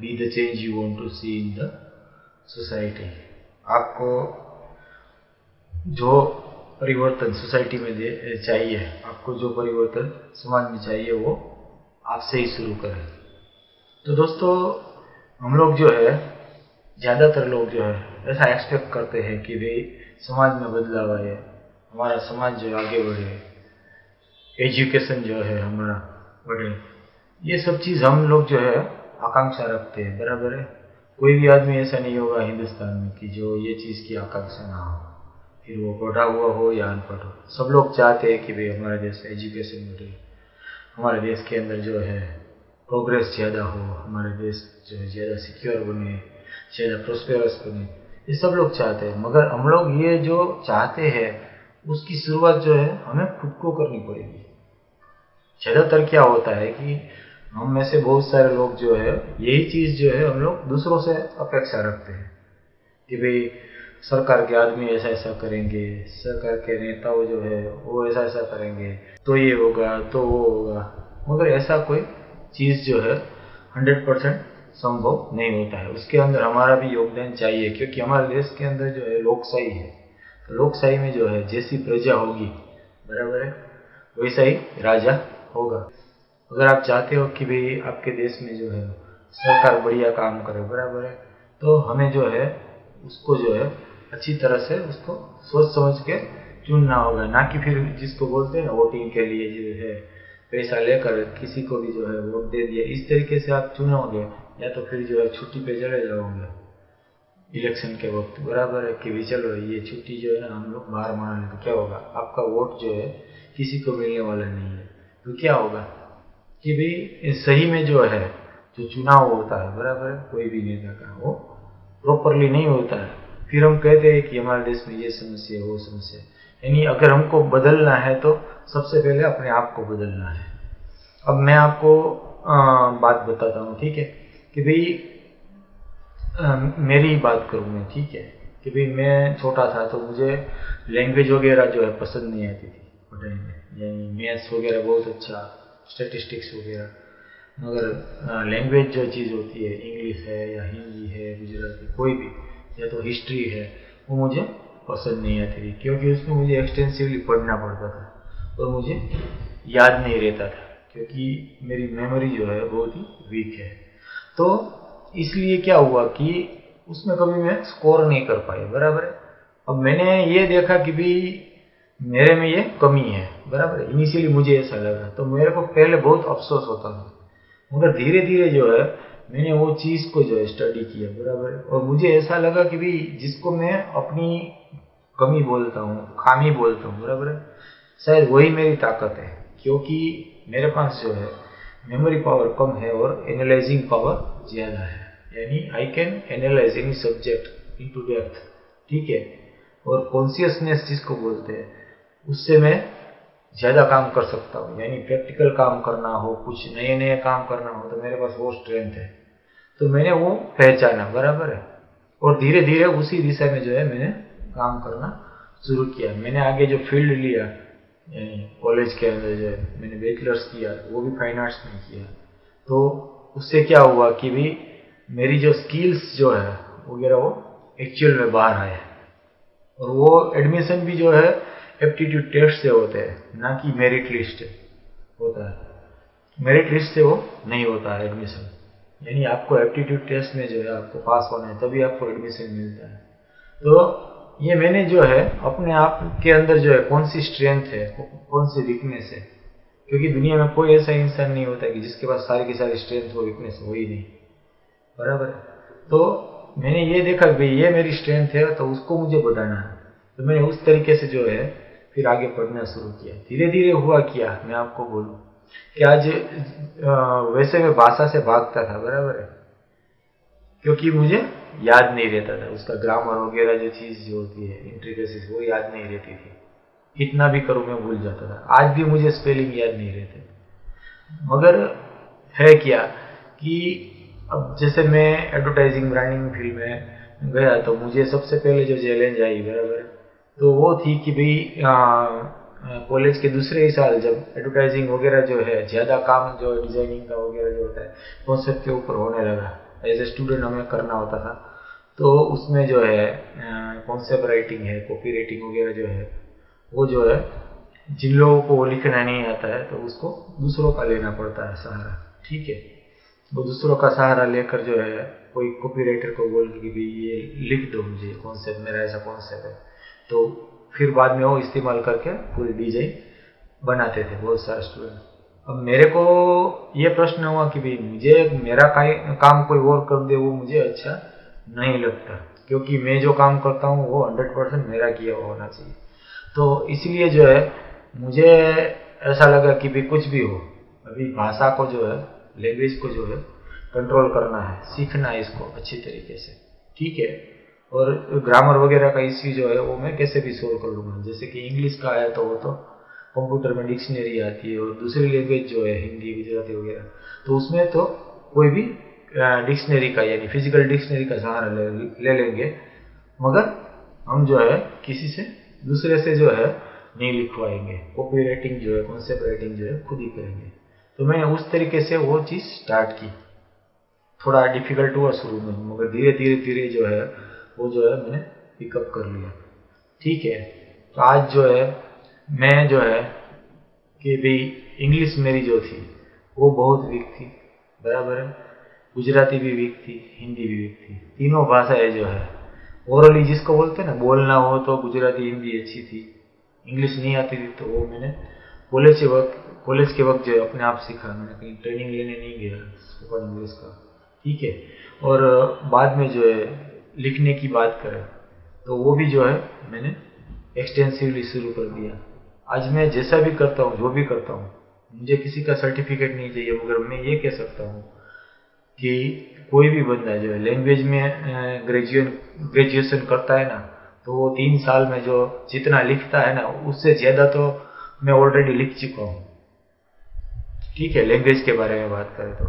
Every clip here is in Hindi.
B the change you want to see in the society. आपको जो परिवर्तन सोसाइटी में चाहिए, आपको जो परिवर्तन समाज में चाहिए, वो आपसे ही शुरू करें। तो दोस्तों, हम लोग जो है, ज़्यादातर लोग जो है ऐसा एक्सपेक्ट करते हैं कि भाई समाज में बदलाव आए, हमारा समाज जो आगे बढ़े, एजुकेशन जो है हमारा बढ़े। ये सब चीज़ हम लोग जो है आकांक्षा रखते हैं, बराबर है। कोई भी आदमी ऐसा नहीं होगा हिंदुस्तान में कि जो ये चीज़ की आकांक्षा ना हो, फिर वो पढ़ा हुआ हो या अनपढ़ हो। सब लोग चाहते हैं कि भाई हमारे देश में एजुकेशन बढ़े, हमारे देश के अंदर जो है प्रोग्रेस ज़्यादा हो, हमारे देश जो है ज़्यादा सिक्योर बने, ज़्यादा प्रोस्पेरस बने। ये सब लोग चाहते हैं, मगर हम लोग ये जो चाहते हैं उसकी शुरुआत जो है हमें खुद को करनी पड़ेगी। ज़्यादातर क्या होता है कि हम में से बहुत सारे लोग जो है यही चीज़ जो है हम लोग दूसरों से अपेक्षा रखते हैं कि भाई सरकार के आदमी ऐसा ऐसा करेंगे, सरकार के नेताओं जो है वो ऐसा ऐसा करेंगे, तो ये होगा, तो वो होगा। मगर ऐसा कोई चीज़ जो है 100% संभव नहीं होता है। उसके अंदर हमारा भी योगदान चाहिए, क्योंकि हमारे देश के अंदर जो है लोकशाही है। तो लोकशाही में जो है जैसी प्रजा होगी, बराबर है, वैसा ही राजा होगा। अगर आप चाहते हो कि भाई आपके देश में जो है सरकार बढ़िया काम करे, बराबर है, तो हमें जो है उसको जो है अच्छी तरह से उसको सोच समझ के चुनना होगा, ना कि फिर जिसको बोलते हैं ना वोटिंग के लिए जो है पैसा लेकर किसी को भी जो है वोट दे दिया, इस तरीके से आप चुनोगे या तो फिर जो है छुट्टी पे चले जाओगे इलेक्शन के वक्त, बराबर है, कि भी चलो ये छुट्टी जो है ना हम लोग बाहर मान लें, तो क्या होगा, आपका वोट जो है किसी को मिलने वाला नहीं है। तो क्या होगा कि भाई सही में जो है जो चुनाव होता है, बराबर है, कोई भी नेता का वो प्रॉपरली नहीं होता है। फिर हम कहते हैं कि हमारे देश में ये समस्या है, वो समस्या है। यानी अगर हमको बदलना है तो सबसे पहले अपने आप को बदलना है। अब मैं आपको बात बताता हूँ, ठीक है, कि भाई मेरी बात करूँ मैं, ठीक है, कि भाई मैं छोटा था तो मुझे लैंग्वेज वगैरह जो है पसंद नहीं आती थी पढ़ाई में, यानी मैथ्स वगैरह बहुत अच्छा, स्टैटिस्टिक्स वगैरह, मगर लैंग्वेज जो चीज़ होती है, इंग्लिश है या हिंदी है, गुजराती, कोई भी, या तो हिस्ट्री है, वो मुझे पसंद नहीं आती थी, क्योंकि उसमें मुझे एक्सटेंसिवली पढ़ना पड़ता था और मुझे याद नहीं रहता था, क्योंकि मेरी मेमोरी जो है बहुत ही वीक है। तो इसलिए क्या हुआ कि उसमें कभी मैं स्कोर नहीं कर पाई, बराबर है। अब मैंने ये देखा कि भी मेरे में ये कमी है, बराबर है, इनिशियली मुझे ऐसा लगा, तो मेरे को पहले बहुत अफसोस होता था, मगर धीरे धीरे जो है मैंने वो चीज़ को जो है स्टडी किया, बराबर है, और मुझे ऐसा लगा कि भाई जिसको मैं अपनी कमी बोलता हूँ, खामी बोलता हूँ, बराबर है, शायद वही मेरी ताकत है, क्योंकि मेरे पास जो है मेमोरी पावर कम है और एनालाइजिंग पावर ज़्यादा है, यानी I can analyse any subject into depth, ठीक है, और कॉन्शियसनेस जिसको बोलते हैं, उससे मैं ज़्यादा काम कर सकता हूँ, यानी प्रैक्टिकल काम करना हो, कुछ नए नए काम करना हो, तो मेरे पास वो स्ट्रेंथ है। तो मैंने वो पहचाना, बराबर है, और धीरे धीरे उसी दिशा में जो है मैंने काम करना शुरू किया। मैंने आगे जो फील्ड लिया, यानी कॉलेज के अंदर जो है मैंने बैचलर्स किया, वो भी फाइन आर्ट्स में किया, तो उससे क्या हुआ कि भी मेरी जो स्किल्स जो है वगैरह वो एक्चुअल में बाहर आए, और वो एडमिशन भी जो है एप्टीट्यूड टेस्ट से होते हैं, ना कि मेरिट लिस्ट होता है। मेरिट लिस्ट से वो नहीं होता है एडमिशन, यानी आपको एप्टीट्यूड टेस्ट में जो है आपको पास होना है, तभी आपको एडमिशन मिलता है। तो ये मैंने जो है अपने आप के अंदर जो है कौन सी स्ट्रेंथ है, कौन सी वीकनेस है, क्योंकि दुनिया में कोई ऐसा इंसान नहीं होता कि जिसके पास सारी की सारी स्ट्रेंथ हो, वीकनेस हो ही नहीं, बराबर है। तो मैंने ये देखा कि भाई ये मेरी स्ट्रेंथ है, तो उसको मुझे बढ़ाना है, तो मैंने उस तरीके से जो है फिर आगे पढ़ना शुरू किया। धीरे धीरे हुआ क्या, मैं आपको बोलूँ कि आज वैसे मैं भाषा से भागता था, बराबर है, क्योंकि मुझे याद नहीं रहता था, उसका ग्रामर वगैरह जो चीज़ जो होती है, इंट्रिकेसीज, वो याद नहीं रहती थी, कितना भी करूँ मैं भूल जाता था। आज भी मुझे स्पेलिंग याद नहीं रहते, मगर है क्या कि अब जैसे मैं एडवर्टाइजिंग ब्रांडिंग फील्ड में गया, तो मुझे सबसे पहले जो चैलेंज आई, बराबर, तो वो थी कि भाई कॉलेज के दूसरे ही साल जब एडवर्टाइजिंग वगैरह जो है ज़्यादा काम जो डिज़ाइनिंग का वगैरह जो होता है कॉन्सेप्ट के ऊपर होने लगा, एज ए स्टूडेंट हमें करना होता था। तो उसमें जो है कॉन्सेप्ट राइटिंग है, कॉपी राइटिंग वगैरह जो है वो जो है जिन लोगों को वो लिखना नहीं आता है तो उसको दूसरों का लेना पड़ता है सहारा। ठीक है, वो दूसरों का सहारा लेकर जो है कोई कॉपी राइटर को बोल के भी ये लिख दो मुझे कॉन्सेप्ट, मेरा ऐसा कॉन्सेप्ट है, तो फिर बाद में वो इस्तेमाल करके पूरी डिजाइन बनाते थे बहुत सारे स्टूडेंट। अब मेरे को ये प्रश्न हुआ कि भाई मुझे मेरा काम कोई और कर दे वो मुझे अच्छा नहीं लगता, क्योंकि मैं जो काम करता हूँ वो 100% मेरा किया हुआ होना चाहिए। तो इसलिए जो है मुझे ऐसा लगा कि भाई कुछ भी हो, अभी भाषा को जो है, लैंग्वेज को जो है कंट्रोल करना है, सीखना है इसको अच्छी तरीके से। ठीक है, और ग्रामर वगैरह का इश्यू जो है वो मैं कैसे भी सोल्व कर लूँगा। जैसे कि इंग्लिश का है तो वो तो कंप्यूटर में डिक्शनरी आती है, और दूसरी लैंग्वेज जो है हिंदी गुजराती वगैरह, तो उसमें तो कोई भी डिक्शनरी का यानी फिजिकल डिक्शनरी का सहारा ले लेंगे, मगर हम जो है किसी से दूसरे से जो है नहीं लिखवाएंगे। कॉपी राइटिंग जो है, कॉन्सेप्ट राइटिंग जो है खुद ही करेंगे। तो मैंने उस तरीके से वो चीज़ स्टार्ट की। थोड़ा डिफिकल्ट हुआ शुरू में, मगर धीरे धीरे धीरे जो है वो जो है मैंने पिकअप कर लिया। ठीक है, तो आज जो है मैं जो है कि भाई इंग्लिश मेरी जो थी वो बहुत वीक थी, बराबर है, गुजराती भी वीक थी, हिंदी भी वीक थी। तीनों भाषाएं जो है ओरली जिसको बोलते हैं ना, बोलना हो तो गुजराती हिंदी अच्छी थी, इंग्लिश नहीं आती थी तो वो मैंने कॉलेज के वक्त जो है अपने आप सीखा। मैंने कहीं ट्रेनिंग लेने नहीं गया स्पोकन इंग्लिश का। ठीक है, और बाद में जो है लिखने की बात करें तो वो भी जो है मैंने एक्सटेंसिवली शुरू कर दिया। आज मैं जैसा भी करता हूँ, जो भी करता हूँ, मुझे किसी का सर्टिफिकेट नहीं चाहिए, मगर मैं ये कह सकता हूँ कि कोई भी बंदा जो है लैंग्वेज में ग्रेजुएशन करता है ना, तो वो 3 साल में जो जितना लिखता है ना उससे ज़्यादा तो मैं ऑलरेडी लिख चुका हूँ। ठीक है, लैंग्वेज के बारे में बात करें तो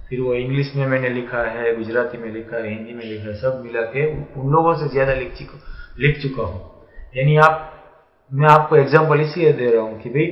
फिर वो इंग्लिश में मैंने लिखा है, गुजराती में लिखा है, हिंदी में लिखा है, सब मिला के उन लोगों से ज़्यादा लिख चुका हूँ। यानी मैं आपको एग्जाम्पल इसलिए दे रहा हूँ कि भाई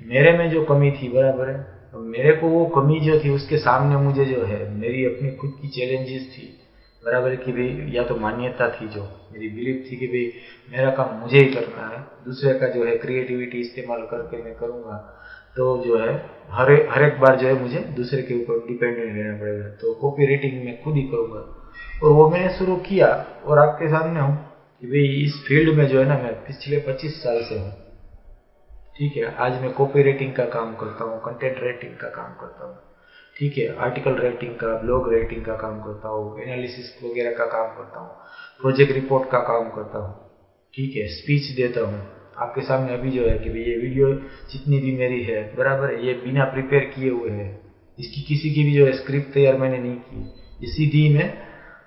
मेरे में जो कमी थी, बराबर है, तो मेरे को वो कमी जो थी उसके सामने मुझे जो है मेरी अपनी खुद की चैलेंजेस थी, बराबर, कि भाई या तो मान्यता थी, जो मेरी बिलीफ थी कि भाई मेरा काम मुझे ही करना है, दूसरे का जो है क्रिएटिविटी इस्तेमाल करके मैं करूँगा तो जो है हर एक बार जो है मुझे दूसरे के ऊपर डिपेंडेंट रहना पड़ेगा। तो कॉपी राइटिंग मैं खुद ही करूँगा, और वो मैंने शुरू किया। और आपके सामने हूँ कि भाई इस फील्ड में जो है ना मैं पिछले 25 साल से हूँ। ठीक है, आज मैं कॉपी राइटिंग का काम करता हूँ, कंटेंट राइटिंग का काम करता हूँ। ठीक है, आर्टिकल राइटिंग का, ब्लॉग राइटिंग का काम करता हूँ, एनालिसिस वगैरह का काम करता हूँ, प्रोजेक्ट रिपोर्ट का काम करता हूँ। ठीक है, स्पीच देता हूँ। आपके सामने अभी जो है कि भाई ये वीडियो जितनी भी मेरी है, बराबर है, ये बिना प्रिपेयर किए हुए है, इसकी किसी की भी जो है स्क्रिप्ट तैयार मैंने नहीं की, ये सीधी मैं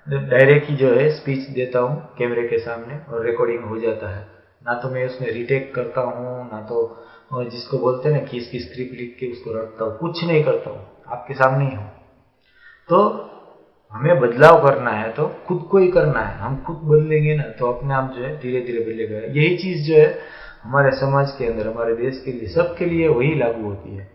डायरेक्ट ही जो है स्पीच देता हूँ कैमरे के सामने और रिकॉर्डिंग हो जाता है। ना तो मैं उसमें रिटेक करता हूँ, ना तो जिसको बोलते हैं ना कि इसकी स्क्रिप्ट लिख के उसको रखता हूँ, कुछ नहीं करता हूँ, आपके सामने ही हूँ। तो हमें बदलाव करना है तो खुद को ही करना है। हम खुद बदलेंगे ना तो अपने आप जो है धीरे धीरे बदलेगा। यही चीज़ जो है हमारे समाज के अंदर, हमारे देश के लिए, सबके लिए वही लागू होती है,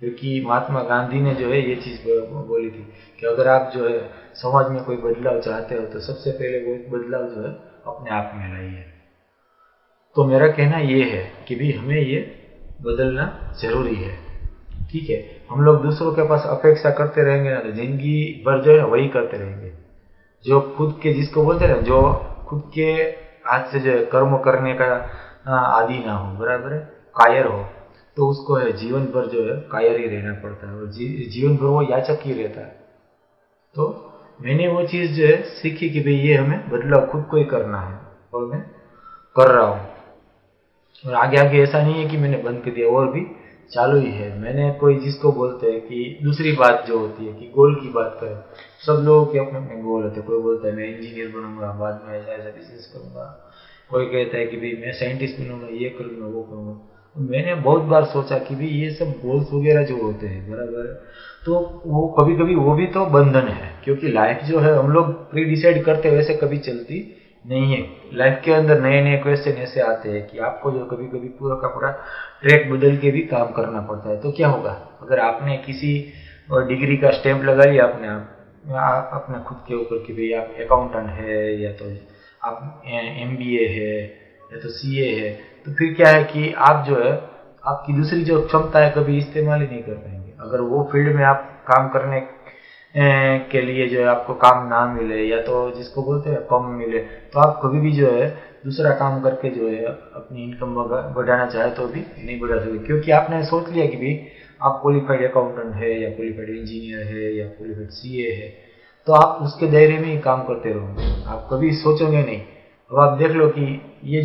क्योंकि महात्मा गांधी ने जो है ये चीज़ बोली थी कि अगर आप जो है समाज में कोई बदलाव चाहते हो तो सबसे पहले वो बदलाव जो है अपने आप में लाइए। तो मेरा कहना ये है कि भी हमें ये बदलना जरूरी है। ठीक है, हम लोग दूसरों के पास अपेक्षा करते रहेंगे ना तो जिंदगी भर जो है वही करते रहेंगे। जो खुद के, जिसको बोलते हैं ना, जो खुद के हाथ से जो है कर्म करने का आदि ना हो, बराबर है, कायर हो, तो उसको है जीवन भर जो है कायर ही रहना पड़ता है, और जीवन भर वो याचक ही रहता है। तो मैंने वो चीज़ जो है सीखी कि भाई ये हमें बदलाव खुद को ही करना है, और मैं कर रहा हूँ। और आगे आगे ऐसा नहीं है कि मैंने बंद कर दिया, और भी चालू ही है। मैंने कोई जिसको बोलते हैं कि दूसरी बात जो होती है कि गोल की बात करें, सब लोगों के अपने अपने गोल होते हैं। कोई बोलता है मैं इंजीनियर बनूंगा, बाद में ऐसा ऐसा बिजनेस करूंगा, कोई कहता है कि भाई मैं साइंटिस्ट बनूंगा, ये करूंगा, वो करूंगा। मैंने बहुत बार सोचा कि भाई ये सब गोल्स वगैरह जो होते हैं, बराबर, तो वो कभी कभी वो भी तो बंधन है, क्योंकि लाइफ जो है हम लोग प्री डिसाइड करते हैं वैसे कभी चलती नहीं है। लाइफ के अंदर नए नए क्वेश्चन ऐसे आते हैं कि आपको जो कभी कभी पूरा का पूरा ट्रैक बदल के भी काम करना पड़ता है। तो क्या होगा अगर आपने किसी डिग्री का स्टैंप लगा लिया अपने आप, अपने खुद के ऊपर कि भाई आप अकाउंटेंट है या तो आप MBA है या तो CA है, तो फिर क्या है कि आप जो है आपकी दूसरी जो क्षमता है कभी इस्तेमाल ही नहीं कर पाएंगे। अगर वो फील्ड में आप काम करने के लिए जो है आपको काम ना मिले या तो जिसको बोलते हैं कम मिले, तो आप कभी भी जो है दूसरा काम करके जो है अपनी इनकम बढ़ाना चाहे तो भी नहीं बढ़ा सकते, क्योंकि आपने सोच लिया कि भाई आप क्वालिफाइड अकाउंटेंट है या क्वालिफाइड इंजीनियर है या क्वालिफाइड CA है, तो आप उसके दायरे में ही काम करते रहोगे, आप कभी सोचोगे नहीं। अब आप देख लो कि ये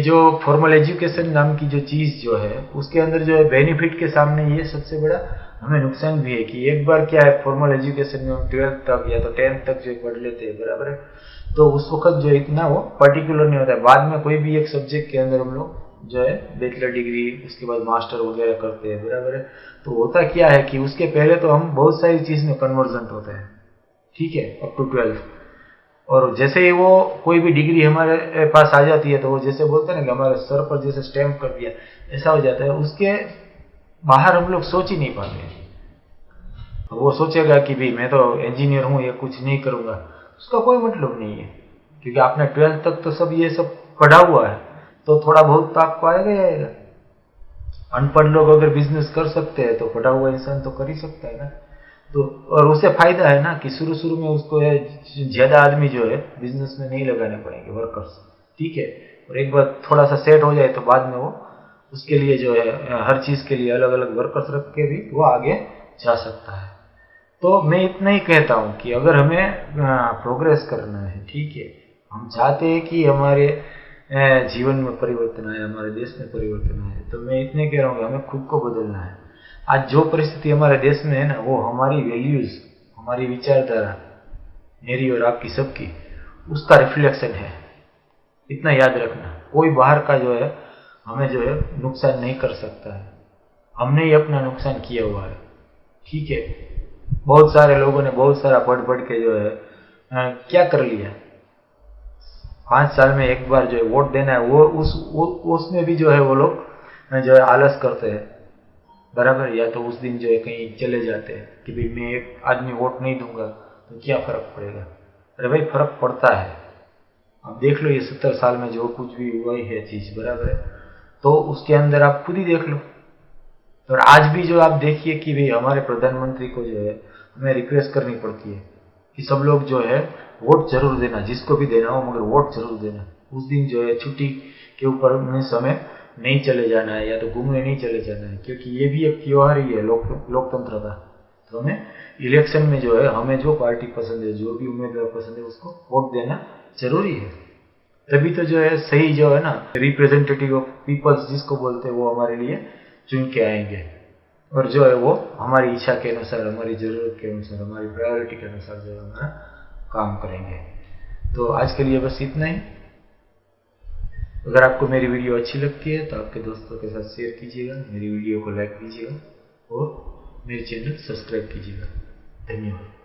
जो फॉर्मल एजुकेशन नाम की जो चीज़ जो है उसके अंदर जो है बेनिफिट के सामने ये सबसे बड़ा हमें नुकसान भी है कि एक बार क्या है फॉर्मल एजुकेशन में हम 12th तक या तो 10th तक जो पढ़ लेते हैं, बराबर है, तो उस वक्त जो इतना वो पर्टिकुलर नहीं होता है। बाद में कोई भी एक सब्जेक्ट के अंदर हम लोग जो है बैचलर डिग्री उसके बाद मास्टर वगैरह करते हैं, बराबर है। तो होता क्या है कि उसके पहले तो हम बहुत सारी चीज़ में कन्वर्जेंट होते हैं, ठीक है, अप टू 12th, और जैसे ही वो कोई भी डिग्री हमारे पास आ जाती है तो वो जैसे बोलते हैं ना कि हमारे सर पर जैसे स्टैम्प कर दिया, ऐसा हो जाता है, उसके बाहर हम लोग सोच ही नहीं पाते। वो सोचेगा कि भाई मैं तो इंजीनियर हूँ, ये कुछ नहीं करूँगा, उसका कोई मतलब नहीं है, क्योंकि आपने 12th तक तो सब ये सब पढ़ा हुआ है, तो थोड़ा बहुत तो आपको आएगा ही आएगा। अनपढ़ लोग अगर बिजनेस कर सकते हैं तो पढ़ा हुआ इंसान तो कर ही सकता है ना। तो और उससे फायदा है ना कि शुरू शुरू में उसको ज्यादा आदमी जो है बिजनेस में नहीं लगाने पड़ेंगे, वर्कर्स, ठीक है, और एक बार थोड़ा सा सेट हो जाए तो बाद में वो उसके लिए जो है हर चीज के लिए अलग अलग वर्कर्स रख के भी वो आगे जा सकता है। तो मैं इतना ही कहता हूँ कि अगर हमें प्रोग्रेस करना है, ठीक है, हम चाहते हैं कि हमारे जीवन में परिवर्तन आए, हमारे देश में परिवर्तन आए, तो मैं इतने कह रहा हूँ कि हमें खुद को बदलना है। आज जो परिस्थिति हमारे देश में है ना, वो हमारी वैल्यूज, हमारी विचारधारा, मेरी और आपकी सबकी, उसका रिफ्लेक्शन है। इतना याद रखना, कोई बाहर का जो है हमें जो है नुकसान नहीं कर सकता है, हमने ही अपना नुकसान किया हुआ है, ठीक है। बहुत सारे लोगों ने बहुत सारा पढ़ पढ़ के जो है क्या कर लिया, 5 साल में एक बार जो है वोट देना है, वो उसमें भी जो है वो लोग जो है आलस करते हैं, बराबर, या तो उस दिन जो है कहीं चले जाते हैं कि भाई मैं एक आदमी वोट नहीं दूंगा तो क्या फर्क पड़ेगा। अरे भाई फर्क पड़ता है। अब देख लो ये 70 साल में जो कुछ भी हुआ ही है चीज, बराबर है, तो उसके अंदर आप खुद ही देख लो। और आज भी जो आप देखिए कि भाई हमारे प्रधानमंत्री को जो है हमें रिक्वेस्ट करनी पड़ती है कि सब लोग जो है वोट जरूर देना, जिसको भी देना हो मगर वोट जरूर देना। उस दिन जो है छुट्टी के ऊपर समय नहीं चले जाना है या तो घूमने नहीं चले जाना है, क्योंकि ये भी एक त्योहार ही है लोकतंत्र का। तो हमें इलेक्शन में जो है हमें जो पार्टी पसंद है, जो भी उम्मीदवार पसंद है, उसको वोट देना जरूरी है। तभी तो जो है सही जो है ना रिप्रेजेंटेटिव ऑफ पीपल्स जिसको बोलते हैं वो हमारे लिए चुन के आएंगे, और जो है वो हमारी इच्छा के अनुसार, हमारी ज़रूरत के अनुसार, हमारी प्रायोरिटी के अनुसार जो है हमारा काम करेंगे। तो आज के लिए बस इतना ही। अगर आपको मेरी वीडियो अच्छी लगती है तो आपके दोस्तों के साथ शेयर कीजिएगा, मेरी वीडियो को लाइक कीजिएगा और मेरे चैनल सब्सक्राइब कीजिएगा। धन्यवाद।